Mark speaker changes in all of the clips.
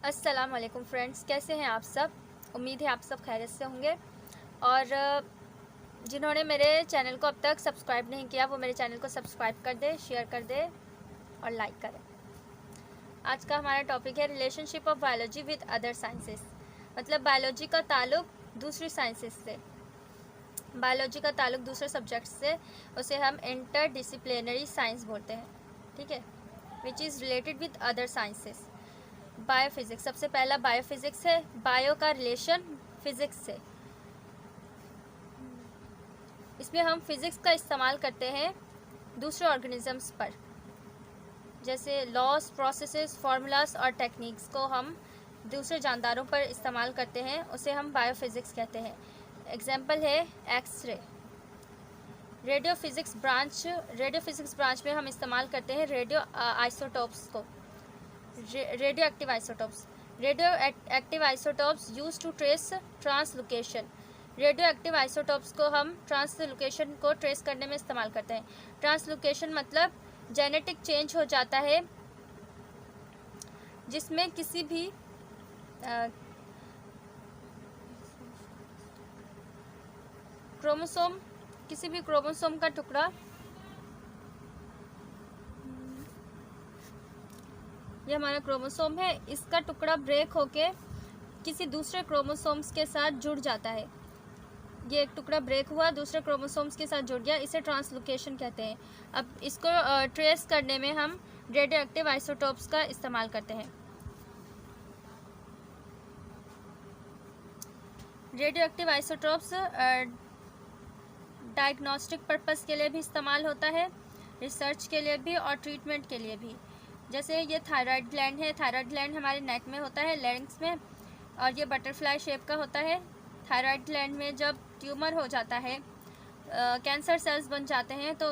Speaker 1: अस्सलाम वालेकुम फ्रेंड्स, कैसे हैं आप सब। उम्मीद है आप सब खैरियत से होंगे। और जिन्होंने मेरे चैनल को अब तक सब्सक्राइब नहीं किया वो मेरे चैनल को सब्सक्राइब कर दे, शेयर कर दे और लाइक करें। आज का हमारा टॉपिक है relationship of biology with other sciences. मतलब बायोलॉजी का ताल्लुक दूसरी साइंसेस से, बायोलॉजी का ताल्लुक दूसरे सब्जेक्ट से, उसे हम इंटर डिसिप्लिनरी साइंस बोलते हैं। ठीक है, which is related with other sciences. Biophysics, सबसे पहला बायोफिज़िक्स है। बायो का रिलेशन फिज़िक्स से। इसमें हम फिज़िक्स का इस्तेमाल करते हैं दूसरे ऑर्गेनिजम्स पर, जैसे लॉस, प्रोसेसेस, फार्मूलास और टेक्निक्स को हम दूसरे जानदारों पर इस्तेमाल करते हैं, उसे हम बायोफिज़िक्स कहते हैं। एग्जाम्पल है एक्सरे। रेडियो फिज़िक्स ब्रांच में हम इस्तेमाल करते हैं रेडियो आइसोटोप्स को, radioactive isotopes use to trace translocation. Radioactive isotopes को हम ट्रांसलोकेशन को ट्रेस करने में इस्तेमाल करते हैं। ट्रांसलोकेशन मतलब जेनेटिक चेंज हो जाता है जिसमें किसी भी क्रोमोसोम का टुकड़ा, ये हमारा क्रोमोसोम है, इसका टुकड़ा ब्रेक होके किसी दूसरे क्रोमोसोम्स के साथ जुड़ जाता है। ये एक टुकड़ा ब्रेक हुआ, दूसरे क्रोमोसोम्स के साथ जुड़ गया, इसे ट्रांसलोकेशन कहते हैं। अब इसको ट्रेस करने में हम रेडियो एक्टिव आइसोटोप्स का इस्तेमाल करते हैं। Radio active isotopes diagnostic purpose के लिए भी इस्तेमाल होता है, रिसर्च के लिए भी और ट्रीटमेंट के लिए भी। जैसे ये थायराइड ग्लैंड है, थायराइड ग्लैंड हमारे नेक में होता है, लैरिंक्स में, और ये बटरफ्लाई शेप का होता है। थायराइड ग्लैंड में जब ट्यूमर हो जाता है, कैंसर सेल्स बन जाते हैं, तो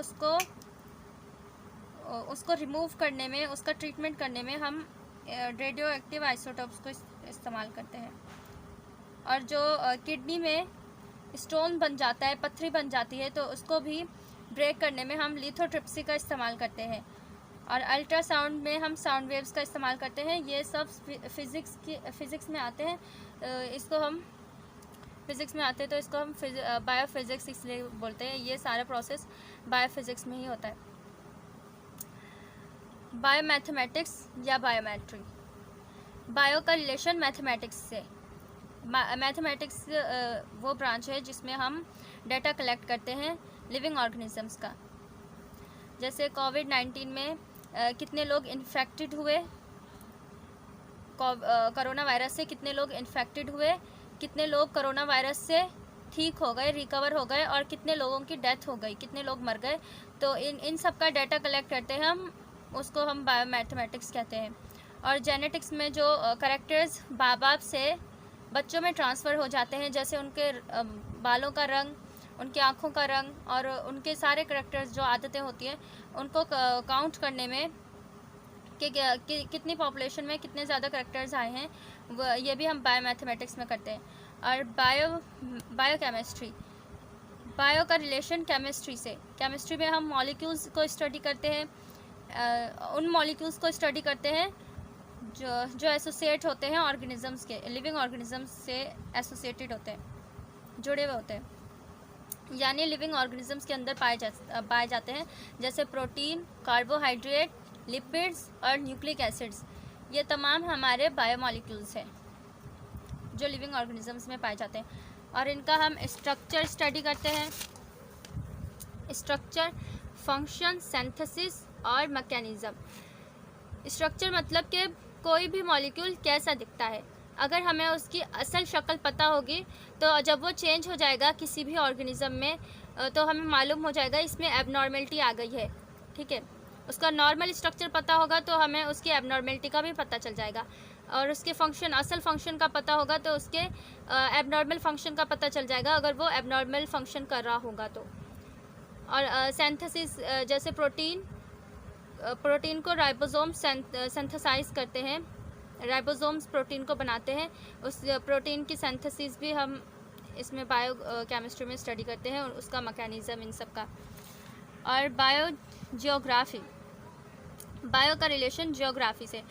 Speaker 1: उसको रिमूव करने में, उसका ट्रीटमेंट करने में हम रेडियो एक्टिव आइसोटोप्स को इस्तेमाल करते हैं। और जो किडनी में स्टोन बन जाता है, पत्थरी बन जाती है, तो उसको भी ब्रेक करने में हम लिथोट्रिप्सी का इस्तेमाल करते हैं। और अल्ट्रासाउंड में हम साउंड वेव्स का इस्तेमाल करते हैं। ये सब फिज़िक्स में आते हैं, इसको हम फिज़िक्स में आते हैं तो इसको हम बायोफिज़िक्स इसलिए बोलते हैं। ये सारा प्रोसेस बायोफिज़िक्स में ही होता है। बायोमैथमेटिक्स या बायोमेट्री। बायो का रिलेशन मैथमेटिक्स से। मैथमेटिक्स वो ब्रांच है जिसमें हम डाटा कलेक्ट करते हैं लिविंग ऑर्गेनिजम्स का। जैसे कोविड-19 में कितने लोग इन्फेक्टेड हुए, कोरोना वायरस से कितने लोग इन्फेक्टेड हुए, कितने लोग कोरोना वायरस से ठीक हो गए, रिकवर हो गए, और कितने लोगों की डेथ हो गई, कितने लोग मर गए। तो इन सब का डाटा कलेक्ट करते हैं हम, उसको हम बायोमैथमेटिक्स कहते हैं। और जेनेटिक्स में जो कैरेक्टर्स माँ बाप से बच्चों में ट्रांसफ़र हो जाते हैं, जैसे उनके बालों का रंग, उनकी आँखों का रंग और उनके सारे करैक्टर्स जो आदतें होती हैं, उनको काउंट करने में कि कितनी पॉपुलेशन में कितने ज़्यादा करैक्टर्स आए हैं, ये भी हम बायोमैथमेटिक्स में करते हैं। और बायोकेमिस्ट्री। बायो का रिलेशन केमिस्ट्री से। केमिस्ट्री में हम मॉलिक्यूल्स को स्टडी करते हैं, उन मॉलिक्यूल्स को स्टडी करते हैं जो एसोसिएट होते हैं ऑर्गेनिजम्स के, लिविंग ऑर्गेनिजम्स से एसोसिएटेड होते हैं, जुड़े हुए होते हैं, यानी लिविंग ऑर्गेनिजम्स के अंदर पाए जाते हैं, जैसे प्रोटीन, कार्बोहाइड्रेट, लिपिड्स और न्यूक्लिक एसिड्स। ये तमाम हमारे बायोमॉलिक्यूल्स हैं जो लिविंग ऑर्गेनिजम्स में पाए जाते हैं। और इनका हम स्ट्रक्चर स्टडी करते हैं। स्ट्रक्चर, फंक्शन, सिंथेसिस और मैकेनिज्म। स्ट्रक्चर मतलब कि कोई भी मॉलिक्यूल कैसा दिखता है। अगर हमें उसकी असल शक्ल पता होगी तो जब वो चेंज हो जाएगा किसी भी ऑर्गेनिज्म में, तो हमें मालूम हो जाएगा इसमें एबनॉर्मेलिटी आ गई है। ठीक है, उसका नॉर्मल स्ट्रक्चर पता होगा तो हमें उसकी एबनॉर्मेलिटी का भी पता चल जाएगा। और उसके फंक्शन, असल फंक्शन का पता होगा तो उसके एबनॉर्मल फंक्शन का पता चल जाएगा, अगर वो एबनॉर्मल फंक्शन कर रहा होगा तो। और सिंथेसिस, जैसे प्रोटीन को राइबोसोम सिंथेसाइज करते हैं, राइबोसोम्स प्रोटीन को बनाते हैं, उस प्रोटीन की सिंथेसिस भी हम इसमें बायो केमिस्ट्री में स्टडी करते हैं, और उसका मैकेनिज्म इन सब का। और बायो जियोग्राफी। बायो का रिलेशन जियोग्राफी से।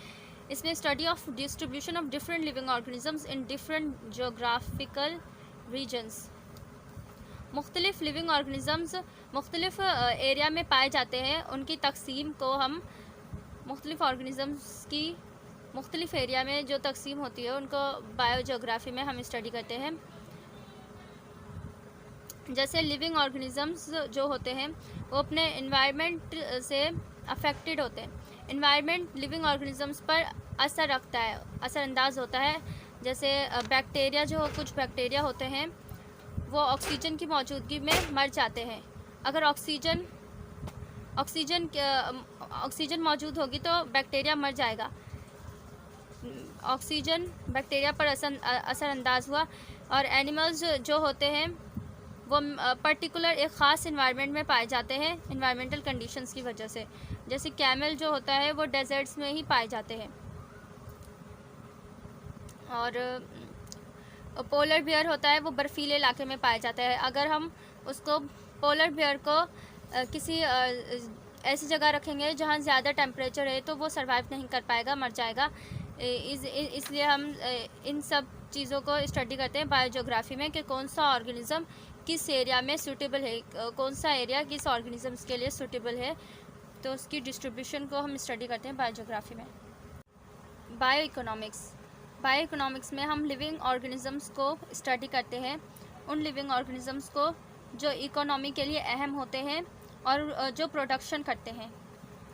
Speaker 1: इसमें study of distribution of different living organisms in different geographical regions. मुख्तलिफ लिविंग ऑर्गेनिजम्स मुख्तलिफ एरिया में पाए जाते हैं, उनकी तकसीम को हम मुख्तलिफ ऑर्गेनिजम्स की मुख्तलिफ एरिया में जो तकसीम होती है उनको बायोजोग्राफी में हम स्टडी करते हैं। जैसे लिविंग ऑर्गेनिजम्स जो होते हैं वो अपने इन्वायरमेंट से अफेक्टेड होते हैं। इन्वायरमेंट लिविंग ऑर्गेनिजम्स पर असर रखता है, असरअंदाज होता है। जैसे बैक्टीरिया जो कुछ बैक्टीरिया होते हैं वो ऑक्सीजन की मौजूदगी में मर जाते हैं। अगर ऑक्सीजन मौजूद होगी तो बैक्टीरिया मर जाएगा। ऑक्सीजन बैक्टीरिया पर असरअंदाज हुआ। और एनिमल्स जो होते हैं वो पर्टिकुलर एक ख़ास इन्वायरमेंट में पाए जाते हैं इन्वायरमेंटल कंडीशंस की वजह से। जैसे कैमल जो होता है वो डेजर्ट्स में ही पाए जाते हैं। और पोलर बियर होता है वो बर्फीले इलाके में पाया जाता है। अगर हम उसको पोलर बियर को किसी ऐसी जगह रखेंगे जहाँ ज़्यादा टेम्परेचर है तो वो सरवाइव नहीं कर पाएगा, मर जाएगा। इसलिए हम इन सब चीज़ों को स्टडी करते हैं बायोजोग्राफी में कि कौन सा ऑर्गेनिज़म किस एरिया में सूटेबल है, कौन सा एरिया किस ऑर्गेनिज़म्स के लिए सूटेबल है, तो उसकी डिस्ट्रीब्यूशन को हम स्टडी करते हैं बायोजोग्राफी में। बायो इकोनॉमिक्स में हम लिविंग ऑर्गेनिज़म्स को स्टडी करते हैं, उन लिविंग ऑर्गेनिज़म्स को जो इकोनॉमी के लिए अहम होते हैं और जो प्रोडक्शन करते हैं।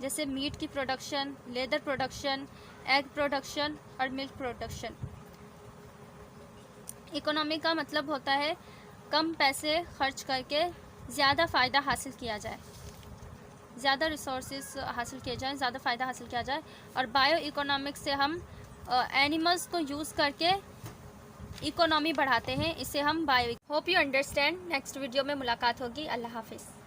Speaker 1: जैसे मीट की production, leather production, egg production और मिल्क प्रोडक्शन। इकोनॉमी का मतलब होता है कम पैसे खर्च करके ज़्यादा फ़ायदा हासिल किया जाए, ज़्यादा रिसोर्सेज हासिल किए जाएँ, ज़्यादा फ़ायदा हासिल किया जाए। और बायो इकोनॉमिक्स से हम एनिमल्स को यूज़ करके इकोनॉमी बढ़ाते हैं, इसे हम bio. Hope you understand. Next video में मुलाकात होगी। अल्लाह हाफिज़।